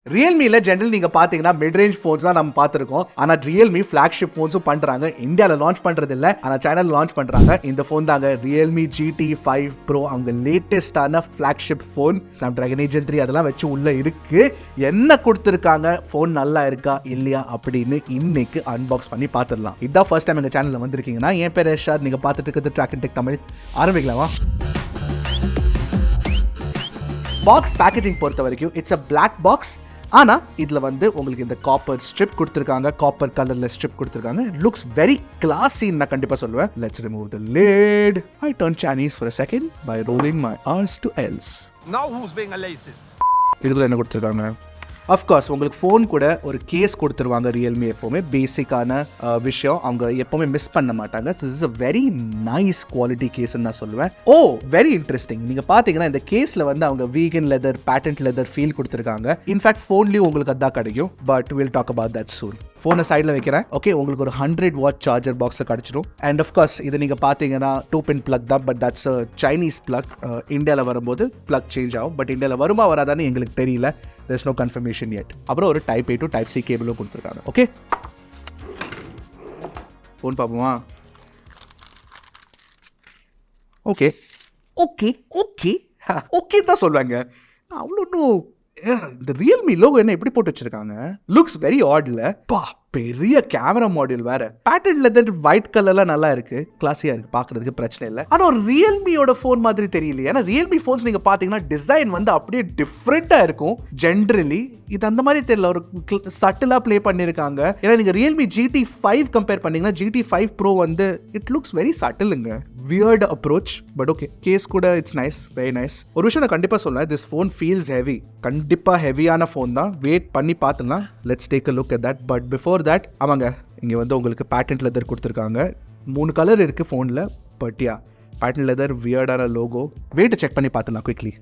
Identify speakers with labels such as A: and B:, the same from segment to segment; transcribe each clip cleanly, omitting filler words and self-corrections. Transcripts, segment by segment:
A: ரியல்மில general நீங்க பாத்தீங்கன்னா mid range bones தான் நம்ம பார்த்திருக்கோம். ஆனா ரியல்மி ஃபிளாக்ஷிப் போன்ஸும் பண்றாங்க. இந்தியால லான்ச் பண்றது இல்ல, ஆனா சைனால லான்ச் பண்றாங்க. இந்த போன் தாங்க Realme GT5 Pro, அவங்க லேட்டஸ்டான ஃபிளாக்ஷிப் போன். Snapdragon 8 Gen 3 அதெல்லாம் வச்சு உள்ள இருக்கு. என்ன கொடுத்திருக்காங்க, போன் நல்லா இருக்கா இல்லையா அப்படின்னு இன்னைக்கு அன்பாக்ஸ் பண்ணி பார்த்துடலாம். இதான் ஃபர்ஸ்ட் டைம் எங்க சேனல்ல வந்திருக்கீங்கன்னா, என் பேர் யஷாத், நீங்க பார்த்துட்டு இருக்கிறது Trakin Tech தமிழ். ஆரம்பிக்கலாமா? பாக்ஸ் பேக்கேஜிங் பொறுத்த வரைக்கும் இட்ஸ் அ பிளாக் பாக்ஸ். ஆனா இதுல வந்து உங்களுக்கு இந்த காப்பர் ஸ்ட்ரிப் கொடுத்திருக்காங்க, காப்பர் கலர்ல ஸ்ட்ரிப் கொடுத்திருக்காங்க. லுக்ஸ் வெரி கிளாஸி நான் கண்டிப்பா சொல்லுவேன். Let's remove the lid. I turn Chinese for a second by rolling my R's to L's.
B: Now who's being a racist?
A: இதுல என்ன கொடுத்திருக்காங்க? அஃப்கோர்ஸ் உங்களுக்கு ஃபோன் கூட ஒரு கேஸ் கொடுத்துருவாங்க. ரியல்மி எப்போவுமே பேசிக்கான விஷயம் அவங்க எப்போவுமே மிஸ் பண்ண மாட்டாங்க. This is a very nice quality கேஸ்ன்னு நான் சொல்லுவேன். Oh very interesting. நீங்கள் பார்த்தீங்கன்னா இந்த கேஸில் வந்து அவங்க vegan leather, patent leather feel கொடுத்துருக்காங்க. இன்ஃபேக்ட் ஃபோன்லேயும் உங்களுக்கு அதான் கிடைக்கும். But will talk about that soon. ஃபோனை சைடில் வைக்கிறேன். ஓகே, உங்களுக்கு ஒரு 100 வாட் சார்ஜர் பாக்ஸில் கிடச்சிடும். அண்ட் அஃப்கோர்ஸ் இது நீங்கள் பார்த்தீங்கன்னா 2 பின் பிளக் தான். But that's a Chinese plug. இந்தியாவில் வரும்போது பிளக் சேஞ்ச் ஆகும். பட் இந்தியாவில் வருமா வராதான்னு எங்களுக்கு தெரியல. There's no confirmation yet. அப்புறம் ஒரு Type A to Type C கேபிளும் கொடுத்துருக்காங்க. ஓகே, ஃபோன் பார்ப்போமா? ஓகே ஓகே ஓகே ஓகே தான் சொல்லுவாங்க. அவ்வளோ இன்னும் இந்த ரியல்மி லோகோ என்ன எப்படி போட்டு வச்சிருக்காங்க? லுக்ஸ் வெரி ஆட்ல. பா, பெரிய கேமரா மாடியூல் வேற. பேட்டர்ன் லெதர் ஒயிட் கலர்லாம் நல்லா இருக்கு, கிளாஸியா இருக்கு, பாக்குறதுக்கு பிரச்சனை இல்லை. ஆனா ஒரு ரியல்மியோட போன் மாதிரி தெரியல. ஏன்னா ரியல்மி போன்ஸ் நீங்க பாத்தீங்கன்னா டிசைன் வந்து அப்படியே டிஃப்ரெண்டா இருக்கும். ஜென்ரலி இது அந்த மாதிரி தெரியல, ஒரு சட்டிலா பிளே பண்ணிருக்காங்க. ஏன்னா நீங்க ரியல்மி GT5 கம்பேர் பண்ணீங்கன்னா GT5 Pro வந்து இட் லுக்ஸ் வெரி சட்டிலுங்க. Weird approach. But okay, case கூட இட்ஸ் நைஸ், வெரி நைஸ். ஒரு விஷயம் நான் கண்டிப்பா சொல்ல, திஸ் ஃபோன் ஃபீல்ஸ் ஹெவி. கண்டிப்பா ஹெவியான ஃபோன் தான். வெயிட் பண்ணி பார்த்துலாம். Let's take a look at that. But before that, ஆமாங்க, இங்கே வந்து உங்களுக்கு பேட்டன்ட் லெதர் கொடுத்துருக்காங்க. 3 கலர் இருக்குது ஃபோனில். பட் யா, பேட்டன்ட் லெதர், வியர்டான லோகோ. வெயிட்டை செக் பண்ணி பார்த்துலாம் quickly.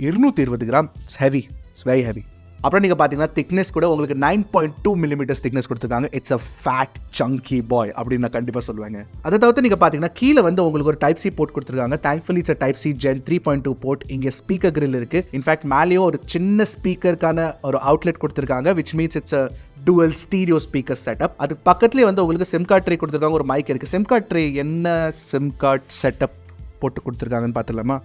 A: 220 gram. It's heavy, it's very heavy. அப்புறம் நீங்கள் பார்த்தீங்கன்னா திக்னஸ் கூட உங்களுக்கு 9.2 mm திக்னஸ் கொடுத்துருக்காங்க. It's a fat chunky boy அப்படின்னு நான் கண்டிப்பாக சொல்லுவாங்க. அதை தவிர்த்து நீங்கள் பார்த்தீங்கன்னா கீழே வந்து உங்களுக்கு ஒரு Type C போர்ட் கொடுத்துருக்காங்க. Thankfully it's Type C Gen 3.2 port. இங்கே ஸ்பீக்கர் கிரில் இருக்கு. இன்ஃபேக்ட் மேலேயும் ஒரு சின்ன ஸ்பீக்கருக்கான ஒரு அவுட்லெட் கொடுத்துருக்காங்க, which means it's a dual stereo speaker setup. அதுக்கு பக்கத்துலேயே வந்து உங்களுக்கு சிம் கார்ட் ட்ரே கொடுத்துருக்காங்க, ஒரு மைக் இருக்குது. சிம் கார்ட் ட்ரே என்ன சிம் கார்ட் செட்டப் போட்டு கொடுத்துருக்காங்கன்னு பார்த்துலாமா?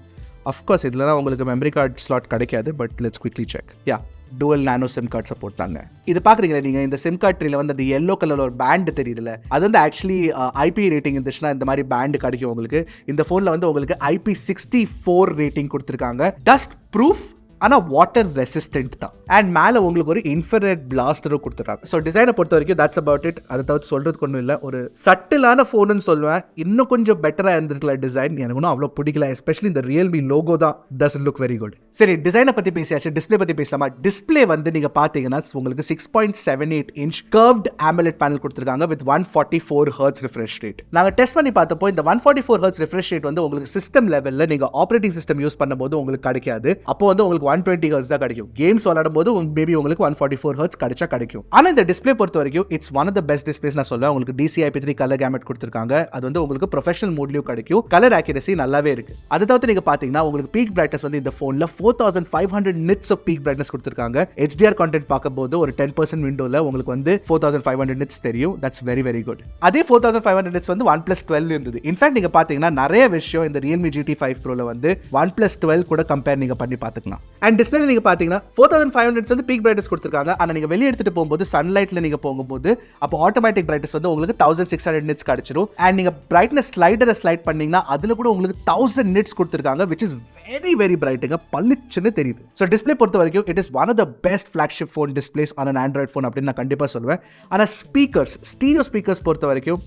A: அஃப்கோர்ஸ் இதுலலாம் உங்களுக்கு மெமரி கார்டு ஸ்லாட் கிடைக்காது. But let's quickly check. Yeah, dual nano SIM card support தாங்க. இது பார்க்குறீங்களா நீங்கள், இந்த சிம் கார்ட் ட்ரீல வந்து அந்த எல்லோ கலரில் ஒரு பேண்டு தெரியுதுல்ல, அது வந்து ஆக்சுவலி IP ரேட்டிங் இருந்துச்சுன்னா இந்த மாதிரி பேண்டு கிடைக்கும் உங்களுக்கு. இந்த ஃபோனில் வந்து உங்களுக்கு IP64 ரேட்டிங் கொடுத்துருக்காங்க. டஸ்ட் ப்ரூஃப், ஆனால் வாட்டர் ரெசிஸ்டன்ட் தான். அண்ட் மேலே உங்களுக்கு ஒரு இன்ஃப்ராரெட் பிளாஸ்டரும் கொடுத்துருக்காங்க. ஸோ டிசைனை பொறுத்த வரைக்கும் தட்ஸ் அபவுட் இட். அதை தவிர்த்து சொல்கிறதுக்கு ஒன்றும் இல்லை. ஒரு சட்டிலான ஃபோனுன்னு சொல்லுவேன். இன்னும் கொஞ்சம் பெட்டராக இருந்திருக்கல டிசைன். எனக்கு ஒன்றும் அவ்வளோ பிடிக்கல. எஸ்பெஷலி இந்த ரியல்மி லோகோ தான் டசன்ட் லுக் வெரி குட். சரி, டிசைனை பற்றி பேசியாச்சு. டிஸ்பிளே பற்றி பேசலாமா? டிஸ்பிளே வந்து நீங்கள் பார்த்தீங்கன்னா உங்களுக்கு 6.78 inch கர்வ்ட் AMOLED பேனல் கொடுத்துருக்காங்க வித் 144 Hz ரிஃப்ரெஷ் ரேட். நாங்கள் டெஸ்ட் பண்ணி பார்த்தப்போ இந்த 144 Hz ரிஃப்ரெஷ் ரேட் வந்து உங்களுக்கு சிஸ்டம் லெவலில் நீங்கள் ஆப்ரேட்டிங் சிஸ்டம் யூஸ் பண்ணும்போது உங்களுக்கு கிடைக்காது. அப்போ வந்து உங்களுக்கு 120 Hz தான் கிடைக்கும். கேம்ஸ் விளையாடும் போது மேபி உங்களுக்கு 144 Hz கிடைச்சா கிடைக்கும். ஆனா இந்த டிஸ்ப்ளே பொறுத்த வரைக்கும் it's one of the best displays நான் சொல்லுவேன். உங்களுக்கு DCI-P3 கலர் கேமெட் கொடுத்திருக்காங்க. அது வந்து உங்களுக்கு ப்ரொஃபஷனல் மோட்லயும் கிடைக்கும். கலர் ஆக்யூரசி நல்லாவே இருக்கு. அதை தவிர்த்து நீங்க பாத்தீங்கன்னா உங்களுக்கு பீக் பிரைட்னஸ் வந்து இந்த போன்ல 4500 nits ஆஃப் பீக் பிரைட்னஸ் கொடுத்திருக்காங்க. HDR கண்டென்ட் பார்க்கும்போது ஒரு 10% விண்டோல உங்களுக்கு வந்து 4500 nits தெரியும். That's very very good. அதே 4500 nits வந்து OnePlus 12 இருந்தது. இன்ஃபேக்ட் நீங்க பாத்தீங்கன்னா நிறைய விஷயம் இந்த Realme GT5 Proல வந்து OnePlus 12 கூட கம்பேர் நீங்க பண்ணி பாத்துக்கலாம். அண்ட் டிஸ்ப்ளே நீங்க பாத்தீங்கன்னா 4500 வந்து பீக் பிரைட்னஸ் கொடுத்திருக்காங்க. ஆனா நீங்க வெளிய எடுத்துட்டு போகும்போது சன்லைட்ல நீங்க போகும்போது அப்போ ஆட்டோமேட்டிக் பிரைட்னஸ் வந்து உங்களுக்கு 1600 nits கிடைச்சிரும். அண்ட் நீங்க பிரைட்னஸ் ஸ்லைடரை ஸ்லைட் பண்ணீங்கன்னா அதுல கூட உங்களுக்கு 1000 nits கொடுத்திருக்காங்க, which is very very bright-ங்க, பளிச்சுன்னு தெரியுது. சோ டிஸ்ப்ளே பொறுத்த வரைக்கும் it is one of the best flagship phone displays on an Android phone அப்படின்னு நான் கண்டிப்பா சொல்லுவேன். ஆனா ஸ்பீக்கர்ஸ், ஸ்டீரியோ ஸ்பீக்கர்ஸ் பொறுத்த வரைக்கும்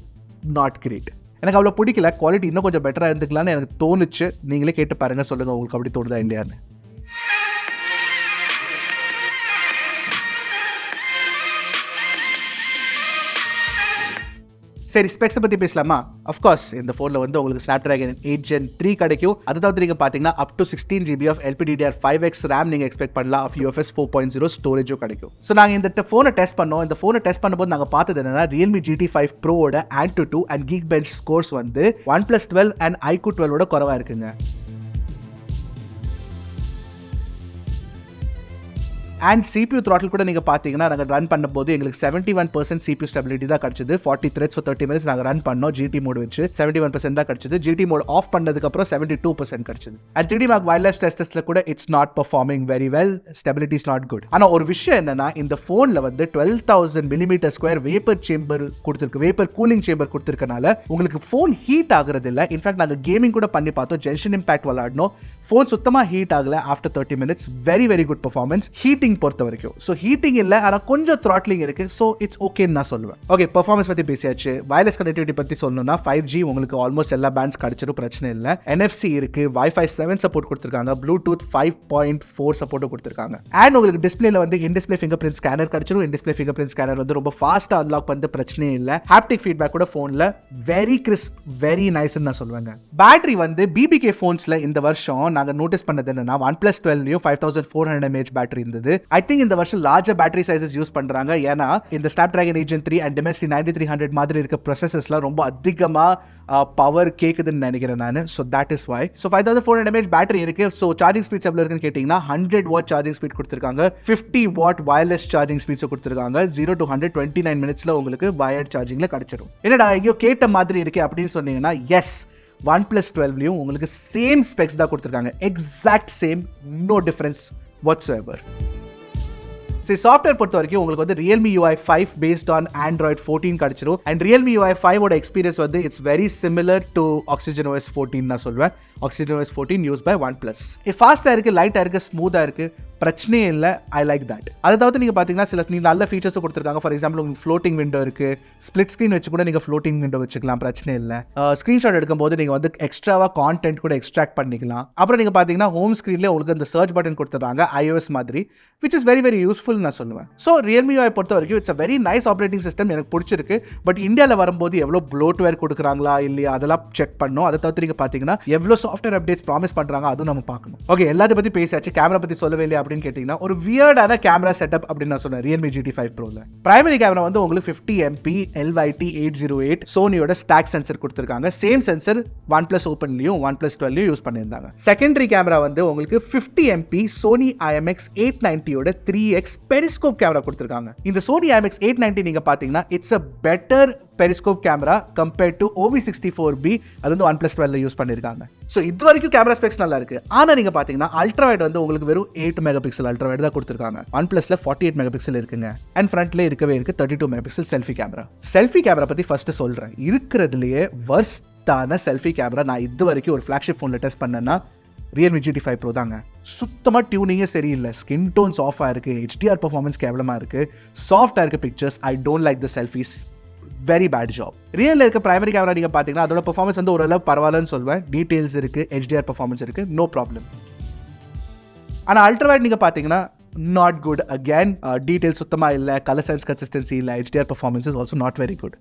A: நாட் கிரேட். எனக்கு அவ்வளவு பிடிக்கல. குவாலிட்டி இன்னும் கொஞ்சம் பெட்டரா இருந்துக்கலாம்னு எனக்கு தோணுச்சு. நீங்களே கேட்டு பாருங்க, சொல்லுங்க உங்களுக்கு அப்படி தோணுதா இல்லையான்னு. சரி, ஸ்பெக்ஸை பற்றி பேசலாமா? அஃப்கோர்ஸ் இந்த ஃபோனில் வந்து உங்களுக்கு Snapdragon 8 Gen 3 கிடைக்கும். அதை தவிர்த்து நீங்கள் பார்த்தீங்கன்னா up to 16 GB of LPDDR5X RAM நீங்கள் எக்ஸ்பெக்ட் பண்ணலாம். of UFS 4.0 ஸ்டோரேஜும் கிடைக்கும். ஸோ நாங்கள் இந்த ஃபோனை டெஸ்ட் பண்ணோம். இந்த ஃபோனை டெஸ்ட் பண்ணும்போது நாங்கள் பார்த்தது என்னன்னா Realme GT5 Proவோட Antutu and Geekbench scores வந்து OnePlus 12 and iQOO 12ஓட குறைவாக இருக்குங்க. அண்ட் CPU throttle கூட நீங்க பாத்தீங்கன்னா நாங்க ரன் பண்ணும்போது எங்களுக்கு 71% CPU ஸ்டெபிலிட்டி தான் கிடைச்சது. 40 threads for 30 minutes நாங்க ரன் பண்ணோம் GT மோட் வச்சு 71% தான் கிடைச்சது. GT மோட் ஆஃப் பண்ணதுக்கு அப்புறம் 72% கிடைச்சது. அண்ட் 3D Mark wireless testesல கூட it's not performing very well, stability is not good. ஆனா ஒரு விஷயம் என்னன்னா இந்த போன்ல வந்து 12,000 mm ஸ்கொயர் வேப்பர் சேம்பர் கொடுத்திருக்கு, வேப்பர் கூலிங் சேம்பர் கொடுத்திருக்கனால உங்களுக்கு போன் ஹீட் ஆகுறது இல்ல. இன்ஃபேக்ட் நாங்க கேமிங் கூட பண்ணி பார்த்தோம், ஜென்ஷன் இம்பாக்ட் விளையாடணும், போன் சுத்தமா ஹீட் ஆகல after 30 minutes. Very very good performance heating பொறுத்த வரைக்கும். ஸோ ஹீட்டிங் இல்லை, ஆனால் கொஞ்சம் த்ராட்லிங் இருக்கு. ஸோ இட்ஸ் ஓகேன்னு நான் சொல்லுவேன். ஓகே, பெர்ஃபார்மன்ஸ் பற்றி பேசியாச்சு. வயர்லெஸ் கனெக்டிவிட்டி பற்றி சொல்லணும்னா 5G உங்களுக்கு ஆல்மோஸ்ட் எல்லா பேண்ட்ஸ் கிடைச்சிடும், பிரச்சனை இல்லை. NFC இருக்கு, Wi-Fi 7 சப்போர்ட் கொடுத்துருக்காங்க, Bluetooth 5.4 சப்போர்ட் கொடுத்துருக்காங்க. அண்ட் உங்களுக்கு டிஸ்பிளேல வந்து in display fingerprint scanner கிடைச்சிடும். In display fingerprint scanner வந்து ரொம்ப ஃபாஸ்ட்டாக அன்லாக் பண்ணி பிரச்சனையே இல்லை. ஹாப்டிக் ஃபீட்பேக் கூட ஃபோனில் வெரி கிறிஸ்ப், வெரி நைஸ்ன்னு நான் சொல்லுவேங்க. பேட்டரி வந்து BBK ஃபோன்ஸில் இந்த வருஷம் நாங்கள் நோட்டீஸ் பண்ணது என்னன்னா OnePlus 12 5400 mAh பேட்டரி இருந்தது. ஐ திங்க் இந்த வருஷம் லார்ஜர் பேட்டரி சைஸஸ் யூஸ் பண்றாங்க. ஏன்னா இந்த Snapdragon 8 Gen 3 அண்ட் Dimensity 9300 மாதிரி இருக்க ப்ராசஸர்ஸ்லாம் ரொம்ப அதிகமா பவர் கேக்குதுன்னு நினைக்கிறேன் நான். So that is why. ஸோ 5400 mAh பேட்டரி இருக்கு. ஸோ சார்ஜிங் ஸ்பீட்ஸ் எவ்வளோ இருக்குன்னு கேட்டிங்கன்னா 100 watt சார்ஜிங் ஸ்பீட் கொடுத்துருக்காங்க, 50 watt வயர்லெஸ் சார்ஜிங் ஸ்பீட்ஸ் கொடுத்துருக்காங்க. 0 to 100 29 மினிட்ஸ்ல உங்களுக்கு வயர்ட் சார்ஜிங்ல கிடைச்சிடும். என்னடா எங்கேயோ கேட்ட மாதிரி இருக்கு அப்படின்னு சொன்னீங்கன்னா, எஸ், OnePlus 12 உங்களுக்கு சேம் ஸ்பெக்ஸ் தான் கொடுத்துருக்காங்க, exact same, no difference whatsoever. சரி, சாஃப்ட்வேர் பொறுத்த வரைக்கும் உங்களுக்கு வந்து Realme UI 5 based on Android 14 கிடைச்சிரும். அண்ட் Realme UI 5 ஓட எக்ஸ்பீரியன்ஸ் வந்து it's very similar to Oxygen OS 14 நான் சொல்வேன். Oxygen OS 14 use by OnePlus. ஃபாஸ்ட்டாக இருக்கு, லைட்டாக இருக்கு, ஸ்மூத்தாக இருக்கு, பிரச்சனையே இல்லை. I like that. அதை தவிர்த்து நீங்கள் பார்த்தீங்கன்னா சில நல்ல ஃபீச்சர்ஸும் கொடுத்துருக்காங்க. ஃபார் எக்ஸாம்பிள் உங்களுக்கு ஃப்ளோட்டிங் விண்டோ இருக்கு, ஸ்பிளிட் ஸ்க்ரீன் வச்சு கூட நீங்கள் ஃப்ளோட்டிங் விண்டோ வச்சுக்கலாம், பிரச்சனை இல்லை. ஸ்க்ரீன்ஷாட் எடுக்கும்போது நீங்கள் வந்து எக்ஸ்ட்ராவாக கான்டென்ட் கூட எக்ஸ்ட்ராக்ட் பண்ணிக்கலாம். அப்புறம் நீங்கள் பார்த்தீங்கன்னா ஹோம் ஸ்க்ரீன்லேயே உங்களுக்கு இந்த சர்ச் பட்டன் கொடுத்துட்றாங்க iOS மாதிரி, which is very very useful நான் சொல்லுவேன். ஸோ Realme UI பொறுத்த வரைக்கும் it's a very nice operating system, எனக்கு பிடிச்சிருக்கு. பட் இந்தியாவில் வரும்போது எவ்வளோ ப்ளோட்வேர் கொடுக்குறாங்களா இல்லையா அதெல்லாம் செக் பண்ணணும். அதை தவிர்த்து நீங்கள் பார்த்தீங்கன்னா எவ்வளோ சாஃப்ட்வேர் அப்டேட்ஸ் ப்ராமிஸ் பண்ணுறாங்க அதுவும் நம்ம பார்க்கணும். ஓகே, எல்லாத்தையும் பற்றி பேசியாச்சு. கேமரா பற்றி சொல்லவே இல்லையா அப்படின்னு கேட்டிங்கன்னா, ஒரு வியர்டான கேமரா செட்டப் அப்படின்னு நான் சொன்னேன் Realme GT5 Proல. பிரைமரி கேமரா வந்து உங்களுக்கு 50 MP LYT 808 சோனியோட ஸ்டாக் சென்சர் கொடுத்துருக்காங்க. சேம் சென்சர் OnePlus Openலையும் OnePlus 12லையும் யூஸ் பண்ணியிருந்தாங்க. செகண்டரி கேமரா வந்து உங்களுக்கு 50 MP Sony IMX 890யோட 3x பெரிஸ்கோப் கேமரா கொடுத்துருக்காங்க. இந்த Sony IMX 890 நீங்க பாத்தீங்கன்னா it's a better periscope camera compared to OV64B, அது வந்து OnePlus 12ல யூஸ் பண்ணிருக்காங்க. ஸோ இது வரைக்கும் கேமரா ஸ்பெக்ஸ் நல்லா இருக்கு. ஆனா நீங்க பாத்தீங்கன்னா அல்ட்ராவைட் வந்து உங்களுக்கு வெறும் 8 மெகாபிக்சல் அல்ட்ராவைட் தான் கொடுத்துருக்காங்க. OnePlusல 48 மெகாபிக்சல் இருக்குங்க. அண்ட் ஃப்ரண்ட்ல இருக்கவே இருக்கு 32 megapixel selfie camera. Selfie camera பத்தி ஃபர்ஸ்ட் சொல்றேன். இருக்கிறதுலயே வர்ஸ்டான செல்ஃபி கேமரா நான் இது வரைக்கும் ஒரு ஃபிளாக்ஷிப் ஃபோன்ல டெஸ்ட் பண்ணேன்னா Realme GT5 Pro தாங்க. சுத்தமாக டியூனிங்கே சரியில்லை, ஸ்கின் டோன்ஸ் ஆஃபாக இருக்கு, HDR பர்ஃபார்மன்ஸ் கேவலமாக இருக்கு, சாஃப்டாக இருக்க pictures. I don't like the selfies, very bad job. ரியலில் இருக்க பிரைமரி கேமரா நீங்கள் பார்த்தீங்கன்னா அதோட பர்ஃபார்மன்ஸ் வந்து ஓரளவு பரவாயில்லன்னு சொல்வேன். டீட்டெயில்ஸ் இருக்குது, HDR பர்ஃபார்மன்ஸ் இருக்குது, நோ ப்ராப்ளம். ஆனால் அல்ட்ராவைட் நீங்கள் பார்த்தீங்கன்னா நாட் குட் அகேன். டீட்டெயில்ஸ் சுத்தமாக இல்லை, கலர் சென்ஸ் கன்சிஸ்டன்சி இல்லை, HDR performance is also not very good.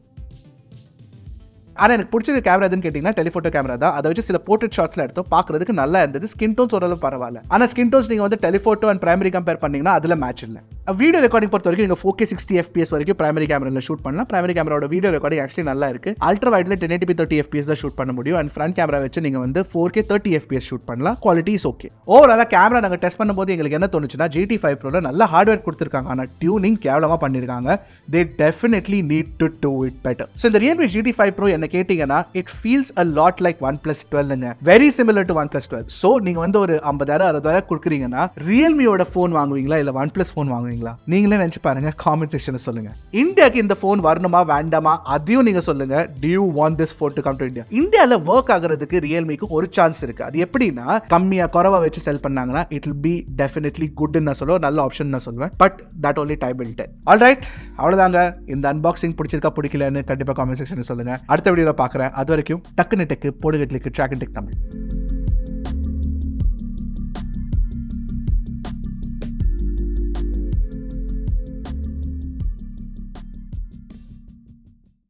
A: ஆனால் எனக்கு பிடிச்ச கேமரா எதுன்னு கேட்டிங்கன்னா டெலிஃபோட்டோ கேமரா தான். அதை வச்சு சில போர்ட்ரேட் ஷாட்ஸ்ல எடுத்தோம், பார்க்கறதுக்கு நல்லா இருந்தது. ஸ்கின் டோன்ஸ் ஓரளவு பரவாயில்ல. ஆனால் ஸ்கின் டோன்ஸ் நீங்கள் வந்து டெலிஃபோட்டோ அண்ட் பிரைமரி கம்பேர் பண்ணிங்கன்னா அதில் மேட்ச் இல்லை. வீடியோ ரெக்கார்டிங் பொறுத்த வரைக்கும் நீங்கள் 4K 60 FPS வரைக்கும் பிரைமரி கேமராவில் ஷூட் பண்ணலாம். பிரைமரி கேமராவோட வீடியோ ரெக்கார்டிங் ஆக்சுவலி நல்லா இருக்கு. அல்ட்ரா வைட்ல 1080p 30 FPS தான் ஷூட் பண்ண முடியும். அண்ட் ஃப்ரண்ட் கேமரா வச்சு நீங்கள் வந்து 4K 30 FPS ஷூட் பண்ணலாம். Quality is okay. ஓவராலாக கேமரா நாங்கள் டெஸ்ட் பண்ணும்போது எங்களுக்கு என்ன தோணுச்சுன்னா GT5 Proல நல்ல ஹார்ட்வேர் கொடுத்துருக்காங்க, ஆனால் டியூனிங் கேவலமாக பண்ணியிருக்காங்க. தே definitely need to do it better. So இந்த Realme GT5 Pro என்ன கேட்டிங்கன்னா it feels a lot like OnePlus 12ங்க. very similar to OnePlus 12. so நீங்க வந்து ஒரு 50,000 60,000 கொடுக்குறீங்கன்னா Realmeயோட ஃபோன் வாங்குவீங்களா இல்ல OnePlus ஃபோன் வாங்குவீங்களா? நீங்களே நினைச்சு பாருங்க, காமெண்ட் செக்ஷன்ல சொல்லுங்க. இந்தியாக்கு இந்த ஃபோன் வரணுமா வேண்டாமா அதையும் நீங்க சொல்லுங்க. do you want this phone to come to India? இந்தியால வர்க் ஆகிறதுக்கு Realmeக்கு ஒரு சான்ஸ் இருக்கு. அது எப்படின்னா கம்மியா குறைவா வச்சு செல் பண்ணாங்கன்னா it will be definitely good ன்னு சொல்லுவேன், நல்ல ஆப்ஷன் நான் சொல்லுவேன். But that only time will tell. all right, அவ்வளவுதாங்க. இந்த அன்பாக்சிங் பிடிச்சிருக்கா பிடிக்கலன்னு கண்டிப்பா காமெண்ட் செக்ஷன்ல சொல்லுங்க. அடுத்த வீடியோல பார்க்கறேன். அது வரைக்கும் டக்குனு டெக்கு போடுங்க, கிளிக் Trakin Tech தமிழ்.